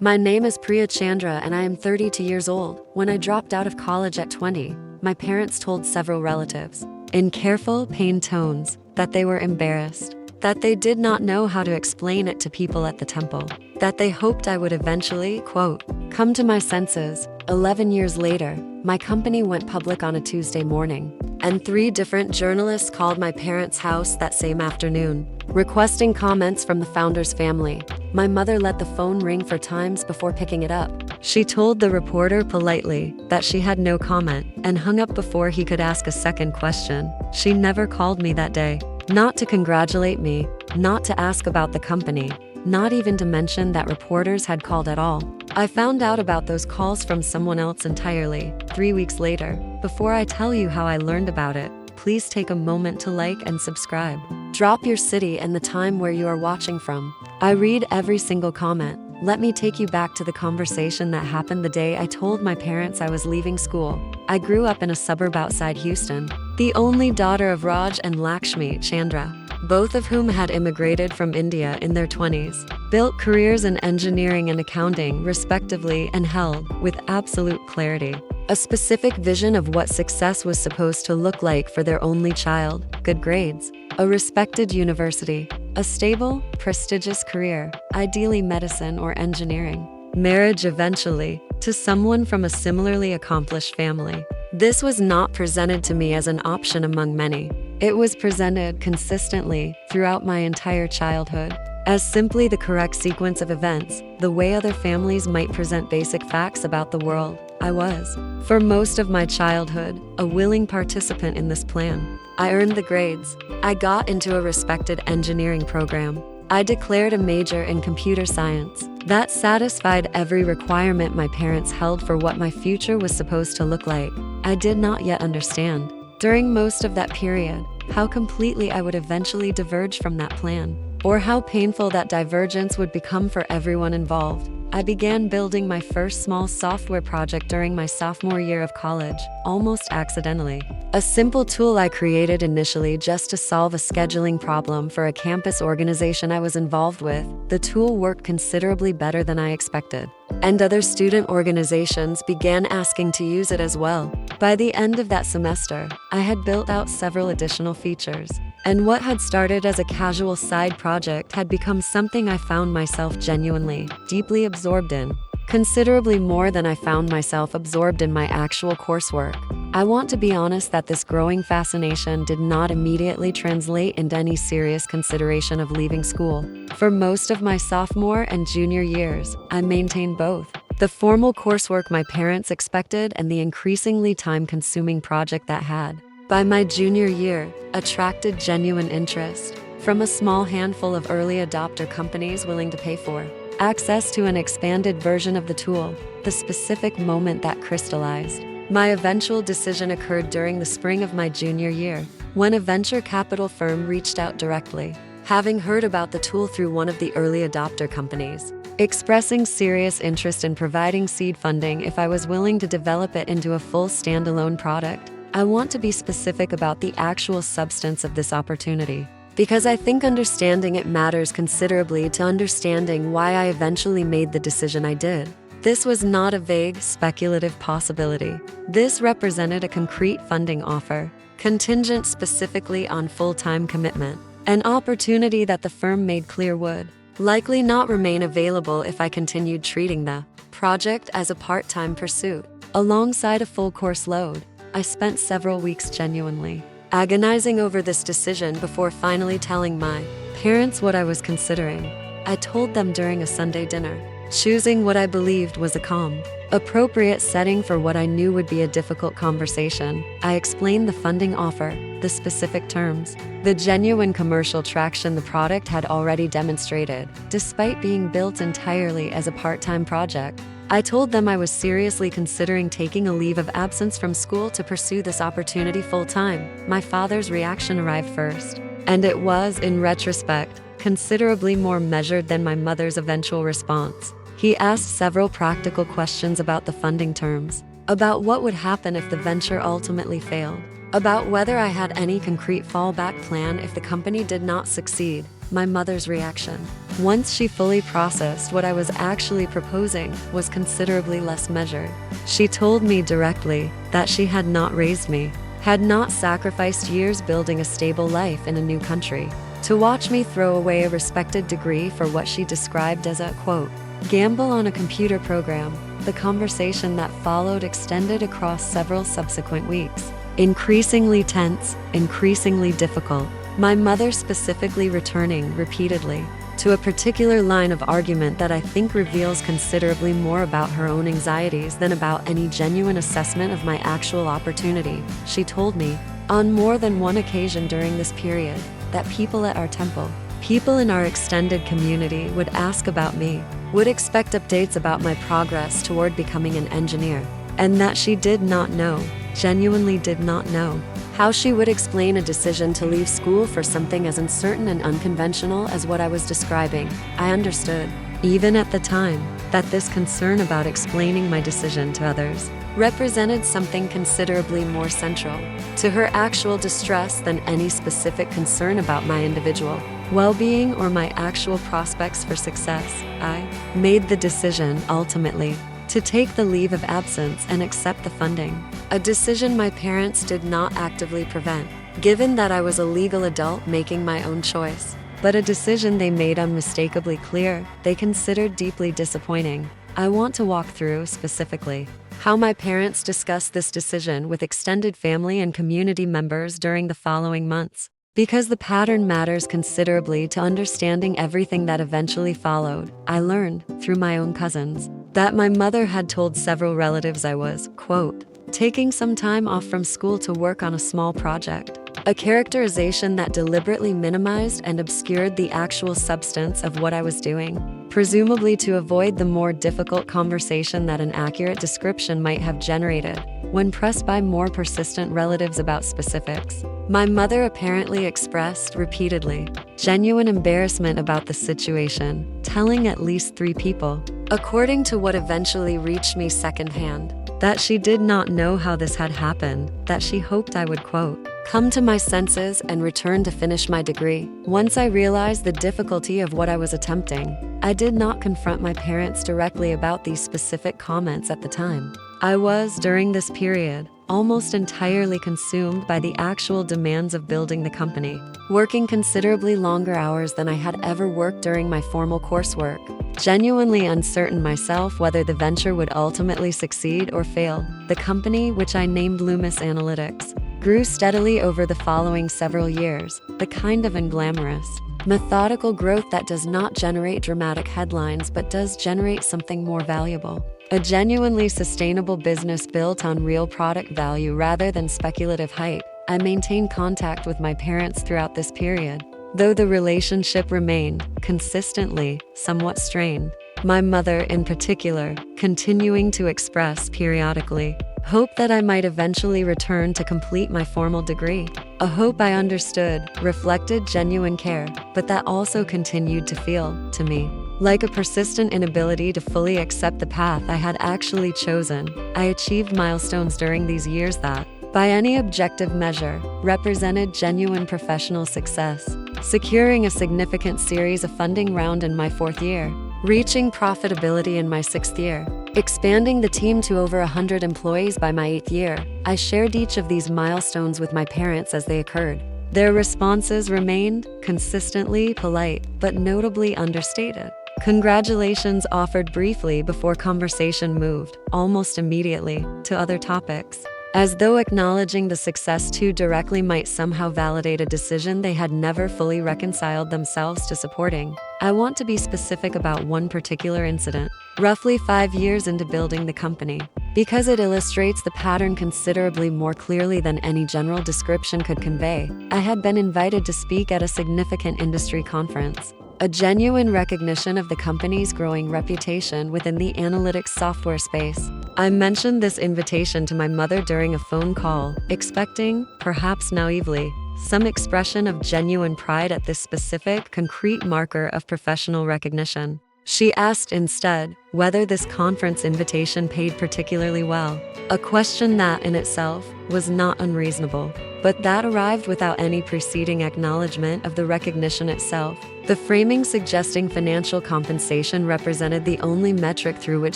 My name is Priya Chandra and I am 32 years old. When I dropped out of college at 20, my parents told several relatives, in careful, pained tones, that they were embarrassed, that they did not know how to explain it to people at the temple, that they hoped I would eventually, quote, come to my senses. 11 years later, my company went public on a Tuesday morning, and 3 different journalists called my parents' house that same afternoon, requesting comments from the founder's family. My mother let the phone ring for times before picking it up. She told the reporter politely that she had no comment and hung up before he could ask a second question. She never called me that day, not to congratulate me, not to ask about the company, not even to mention that reporters had called at all. I found out about those calls from someone else entirely, 3 weeks later. Before I tell you how I learned about it, please take a moment to like and subscribe. Drop your city and the time where you are watching from. I read every single comment. Let me take you back to the conversation that happened the day I told my parents I was leaving school. I grew up in a suburb outside Houston, the only daughter of Raj and Lakshmi Chandra, both of whom had immigrated from India in their 20s, built careers in engineering and accounting, respectively, and held, with absolute clarity, a specific vision of what success was supposed to look like for their only child: good grades, a respected university, a stable, prestigious career, ideally medicine or engineering, marriage eventually, to someone from a similarly accomplished family. This was not presented to me as an option among many. It was presented consistently throughout my entire childhood as simply the correct sequence of events, the way other families might present basic facts about the world. I was, for most of my childhood, a willing participant in this plan. I earned the grades. I got into a respected engineering program. I declared a major in computer science. That satisfied every requirement my parents held for what my future was supposed to look like. I did not yet understand, during most of that period, how completely I would eventually diverge from that plan, or how painful that divergence would become for everyone involved. I began building my first small software project during my sophomore year of college, almost accidentally. A simple tool I created initially just to solve a scheduling problem for a campus organization I was involved with. The tool worked considerably better than I expected, and other student organizations began asking to use it as well. By the end of that semester, I had built out several additional features, and what had started as a casual side project had become something I found myself genuinely, deeply absorbed in, considerably more than I found myself absorbed in my actual coursework. I want to be honest that this growing fascination did not immediately translate into any serious consideration of leaving school. For most of my sophomore and junior years, I maintained both: the formal coursework my parents expected and the increasingly time-consuming project that had, by my junior year, attracted genuine interest from a small handful of early adopter companies willing to pay for access to an expanded version of the tool. The specific moment that crystallized my eventual decision occurred during the spring of my junior year, when a venture capital firm reached out directly, having heard about the tool through one of the early adopter companies, expressing serious interest in providing seed funding if I was willing to develop it into a full standalone product. I want to be specific about the actual substance of this opportunity, because I think understanding it matters considerably to understanding why I eventually made the decision I did. This was not a vague, speculative possibility. This represented a concrete funding offer, contingent specifically on full-time commitment, an opportunity that the firm made clear would likely not remain available if I continued treating the project as a part-time pursuit, alongside a full course load. I spent several weeks genuinely agonizing over this decision before finally telling my parents what I was considering. I told them during a Sunday dinner, choosing what I believed was a calm, appropriate setting for what I knew would be a difficult conversation. I explained the funding offer, the specific terms, the genuine commercial traction the product had already demonstrated, despite being built entirely as a part-time project. I told them I was seriously considering taking a leave of absence from school to pursue this opportunity full-time. My father's reaction arrived first, and it was, in retrospect, considerably more measured than my mother's eventual response. He asked several practical questions about the funding terms, about what would happen if the venture ultimately failed, about whether I had any concrete fallback plan if the company did not succeed, My mother's reaction, once she fully processed what I was actually proposing, was considerably less measured. She told me directly that she had not raised me, had not sacrificed years building a stable life in a new country, to watch me throw away a respected degree for what she described as a, quote, gamble on a computer program. The conversation that followed extended across several subsequent weeks. Increasingly tense, increasingly difficult. My mother specifically returning repeatedly to a particular line of argument that I think reveals considerably more about her own anxieties than about any genuine assessment of my actual opportunity. She told me, on more than one occasion during this period, that people at our temple, people in our extended community would ask about me, would expect updates about my progress toward becoming an engineer, and that she did not know, genuinely did not know, how she would explain a decision to leave school for something as uncertain and unconventional as what I was describing. I understood, even at the time, that this concern about explaining my decision to others represented something considerably more central to her actual distress than any specific concern about my individual well-being or my actual prospects for success. I made the decision, ultimately, to take the leave of absence and accept the funding, a decision my parents did not actively prevent, given that I was a legal adult making my own choice, but a decision they made unmistakably clear they considered deeply disappointing. I want to walk through, specifically, how my parents discussed this decision with extended family and community members during the following months, because the pattern matters considerably to understanding everything that eventually followed. I learned, through my own cousins, that my mother had told several relatives I was, quote, taking some time off from school to work on a small project, a characterization that deliberately minimized and obscured the actual substance of what I was doing, presumably to avoid the more difficult conversation that an accurate description might have generated when pressed by more persistent relatives about specifics. My mother apparently expressed, repeatedly, genuine embarrassment about the situation, telling at least 3 people, according to what eventually reached me secondhand, that she did not know how this had happened, that she hoped I would, quote, come to my senses and return to finish my degree. Once I realized the difficulty of what I was attempting, I did not confront my parents directly about these specific comments at the time. I was, during this period, almost entirely consumed by the actual demands of building the company, working considerably longer hours than I had ever worked during my formal coursework, genuinely uncertain myself whether the venture would ultimately succeed or fail. The company, which I named Loomis Analytics, grew steadily over the following several years, the kind of unglamorous, methodical growth that does not generate dramatic headlines but does generate something more valuable. A genuinely sustainable business built on real product value rather than speculative hype. I maintained contact with my parents throughout this period, though the relationship remained, consistently, somewhat strained. My mother, in particular, continuing to express periodically hope that I might eventually return to complete my formal degree. A hope I understood, reflected genuine care, but that also continued to feel, to me, like a persistent inability to fully accept the path I had actually chosen. I achieved milestones during these years that, by any objective measure, represented genuine professional success, securing a significant series of funding round in my 4th year, reaching profitability in my 6th year, expanding the team to over 100 employees by my 8th year. I shared each of these milestones with my parents as they occurred. Their responses remained consistently polite, but notably understated. Congratulations offered briefly before conversation moved, almost immediately, to other topics, as though acknowledging the success too directly might somehow validate a decision they had never fully reconciled themselves to supporting. I want to be specific about one particular incident, roughly 5 years into building the company, because it illustrates the pattern considerably more clearly than any general description could convey. I had been invited to speak at a significant industry conference, a genuine recognition of the company's growing reputation within the analytics software space. I mentioned this invitation to my mother during a phone call, expecting, perhaps naively, some expression of genuine pride at this specific, concrete marker of professional recognition. She asked instead whether this conference invitation paid particularly well, a question that in itself was not unreasonable, but that arrived without any preceding acknowledgement of the recognition itself. The framing suggesting financial compensation represented the only metric through which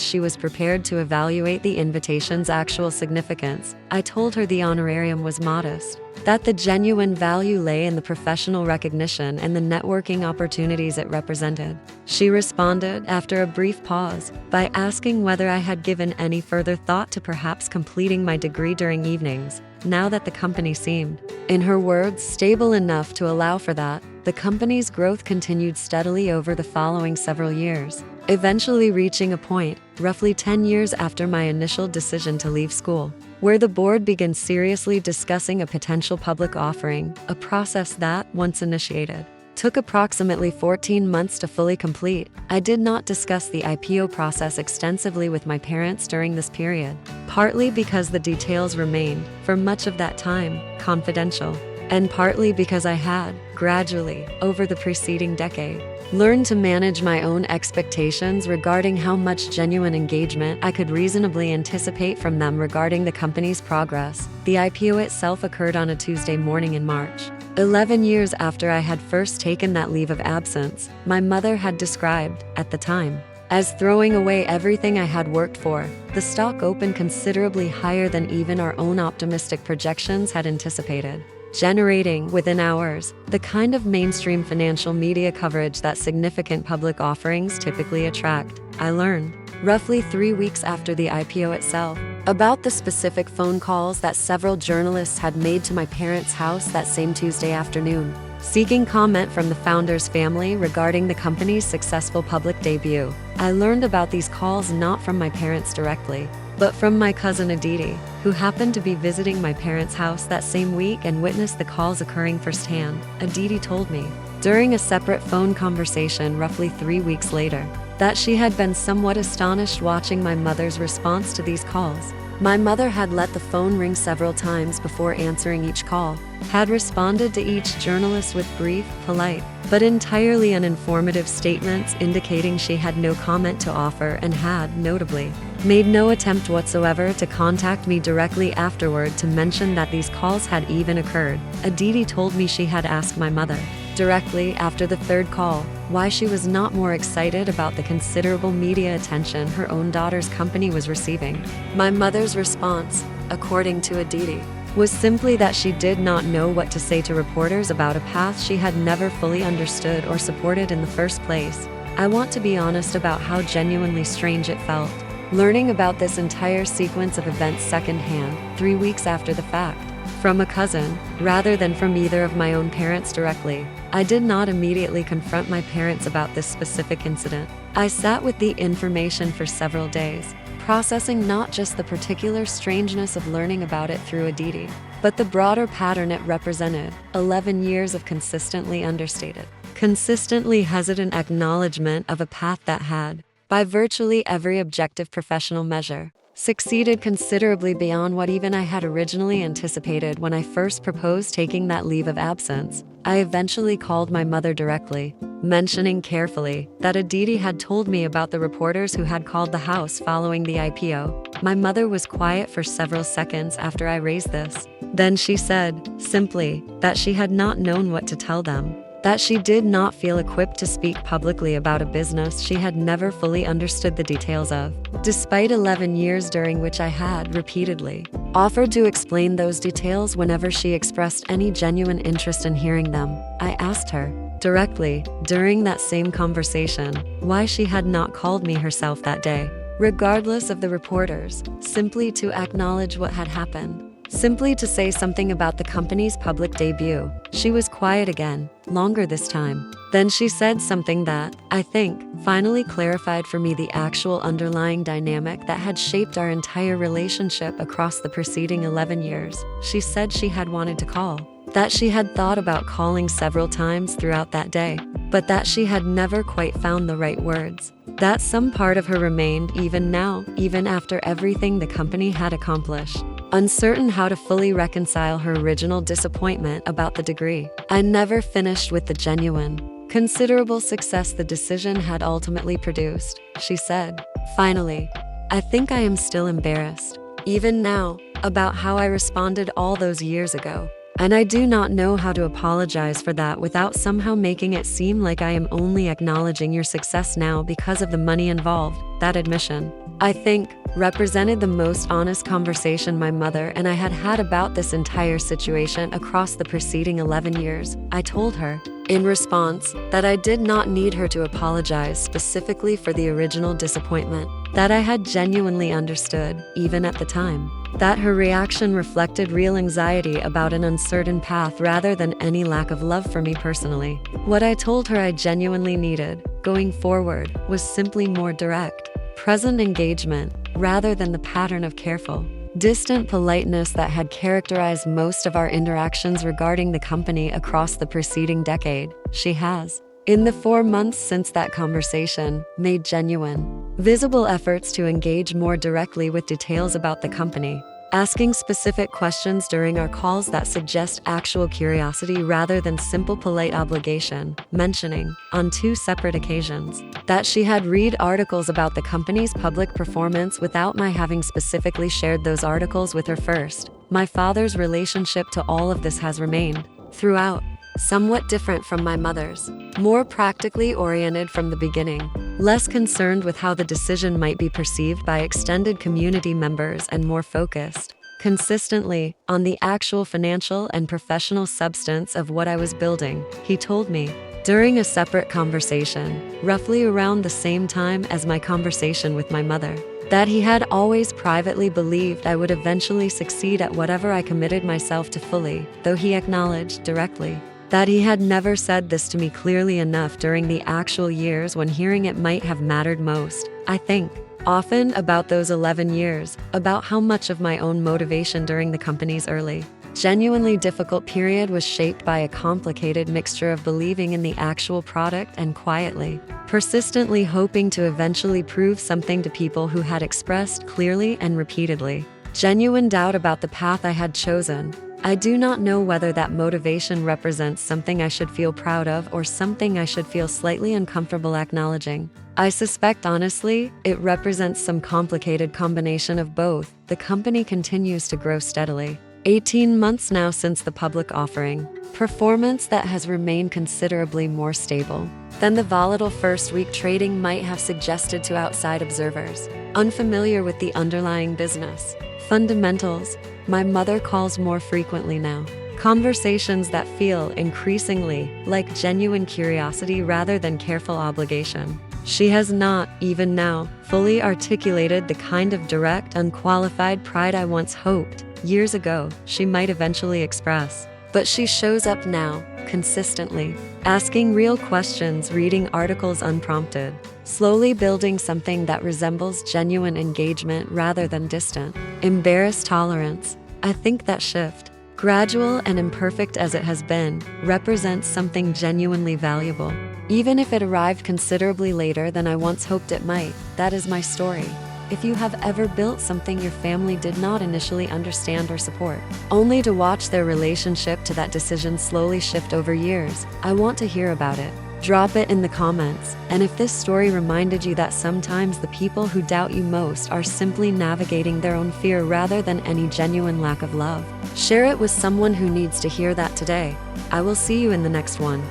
she was prepared to evaluate the invitation's actual significance. I told her the honorarium was modest, that the genuine value lay in the professional recognition and the networking opportunities it represented. She responded, after a brief pause, by asking whether I had given any further thought to perhaps completing my degree during evenings, now that the company seemed, in her words, stable enough to allow for that. The company's growth continued steadily over the following several years, eventually reaching a point, roughly 10 years after my initial decision to leave school, where the board began seriously discussing a potential public offering, a process that, once initiated, took approximately 14 months to fully complete. I did not discuss the IPO process extensively with my parents during this period, partly because the details remained, for much of that time, confidential, and partly because I had, gradually, over the preceding decade, learned to manage my own expectations regarding how much genuine engagement I could reasonably anticipate from them regarding the company's progress. The IPO itself occurred on a Tuesday morning in March, 11 years after I had first taken that leave of absence my mother had described, at the time, as throwing away everything I had worked for. The stock opened considerably higher than even our own optimistic projections had anticipated, generating, within hours, the kind of mainstream financial media coverage that significant public offerings typically attract. I learned, roughly 3 weeks after the IPO itself, about the specific phone calls that several journalists had made to my parents' house that same Tuesday afternoon, seeking comment from the founder's family regarding the company's successful public debut. I learned about these calls not from my parents directly, but from my cousin Aditi, who happened to be visiting my parents' house that same week and witnessed the calls occurring firsthand. Aditi told me, during a separate phone conversation roughly 3 weeks later, that she had been somewhat astonished watching my mother's response to these calls. My mother had let the phone ring several times before answering each call, had responded to each journalist with brief, polite, but entirely uninformative statements indicating she had no comment to offer, and had, notably, made no attempt whatsoever to contact me directly afterward to mention that these calls had even occurred. Aditi told me she had asked my mother, directly after the third call, why she was not more excited about the considerable media attention her own daughter's company was receiving. My mother's response, according to Aditi, was simply that she did not know what to say to reporters about a path she had never fully understood or supported in the first place. I want to be honest about how genuinely strange it felt, learning about this entire sequence of events secondhand, 3 weeks after the fact, from a cousin, rather than from either of my own parents directly. I did not immediately confront my parents about this specific incident. I sat with the information for several days, processing not just the particular strangeness of learning about it through Aditi, but the broader pattern it represented, 11 years of consistently understated, consistently hesitant acknowledgement of a path that had, by virtually every objective professional measure, succeeded considerably beyond what even I had originally anticipated when I first proposed taking that leave of absence. I eventually called my mother directly, mentioning carefully that Aditi had told me about the reporters who had called the house following the IPO. My mother was quiet for several seconds after I raised this. Then she said, simply, that she had not known what to tell them, that she did not feel equipped to speak publicly about a business she had never fully understood the details of, despite 11 years during which I had, repeatedly, offered to explain those details whenever she expressed any genuine interest in hearing them. I asked her, directly, during that same conversation, why she had not called me herself that day, regardless of the reporters, simply to acknowledge what had happened. Simply to say something about the company's public debut. She was quiet again, longer this time. Then she said something that, I think, finally clarified for me the actual underlying dynamic that had shaped our entire relationship across the preceding 11 years. She said she had wanted to call, that she had thought about calling several times throughout that day, but that she had never quite found the right words. That some part of her remained even now, even after everything the company had accomplished, uncertain how to fully reconcile her original disappointment about the degree. I never finished with the genuine, considerable success the decision had ultimately produced, she said. Finally, I think I am still embarrassed, even now, about how I responded all those years ago. And I do not know how to apologize for that without somehow making it seem like I am only acknowledging your success now because of the money involved. That admission, I think, represented the most honest conversation my mother and I had had about this entire situation across the preceding 11 years. I told her, in response, that I did not need her to apologize specifically for the original disappointment, that I had genuinely understood, even at the time, that her reaction reflected real anxiety about an uncertain path rather than any lack of love for me personally. What I told her I genuinely needed, going forward, was simply more direct, present engagement, rather than the pattern of careful, distant politeness that had characterized most of our interactions regarding the company across the preceding decade. She has, in the 4 months since that conversation, made genuine, visible efforts to engage more directly with details about the company, asking specific questions during our calls that suggest actual curiosity rather than simple polite obligation, mentioning, on 2 separate occasions, that she had read articles about the company's public performance without my having specifically shared those articles with her first. My father's relationship to all of this has remained, throughout, somewhat different from my mother's, more practically oriented from the beginning, less concerned with how the decision might be perceived by extended community members and more focused, consistently, on the actual financial and professional substance of what I was building, he told me. During a separate conversation, roughly around the same time as my conversation with my mother, that he had always privately believed I would eventually succeed at whatever I committed myself to fully, though he acknowledged directly that he had never said this to me clearly enough during the actual years when hearing it might have mattered most. I think often about those 11 years, about how much of my own motivation during the company's early, genuinely difficult period was shaped by a complicated mixture of believing in the actual product and quietly, persistently hoping to eventually prove something to people who had expressed clearly and repeatedly genuine doubt about the path I had chosen. I do not know whether that motivation represents something I should feel proud of or something I should feel slightly uncomfortable acknowledging. I suspect honestly, it represents some complicated combination of both. The company continues to grow steadily. 18 months now since the public offering, performance that has remained considerably more stable than the volatile first-week trading might have suggested to outside observers, unfamiliar with the underlying business fundamentals. My mother calls more frequently now. Conversations that feel increasingly like genuine curiosity rather than careful obligation. She has not, even now, fully articulated the kind of direct, unqualified pride I once hoped, years ago, she might eventually express. But she shows up now, consistently, asking real questions, reading articles unprompted, slowly building something that resembles genuine engagement rather than distant, embarrassed tolerance. I think that shift, gradual and imperfect as it has been, represents something genuinely valuable. Even if it arrived considerably later than I once hoped it might, that is my story. If you have ever built something your family did not initially understand or support, only to watch their relationship to that decision slowly shift over years, I want to hear about it. Drop it in the comments. And if this story reminded you that sometimes the people who doubt you most are simply navigating their own fear rather than any genuine lack of love, share it with someone who needs to hear that today. I will see you in the next one.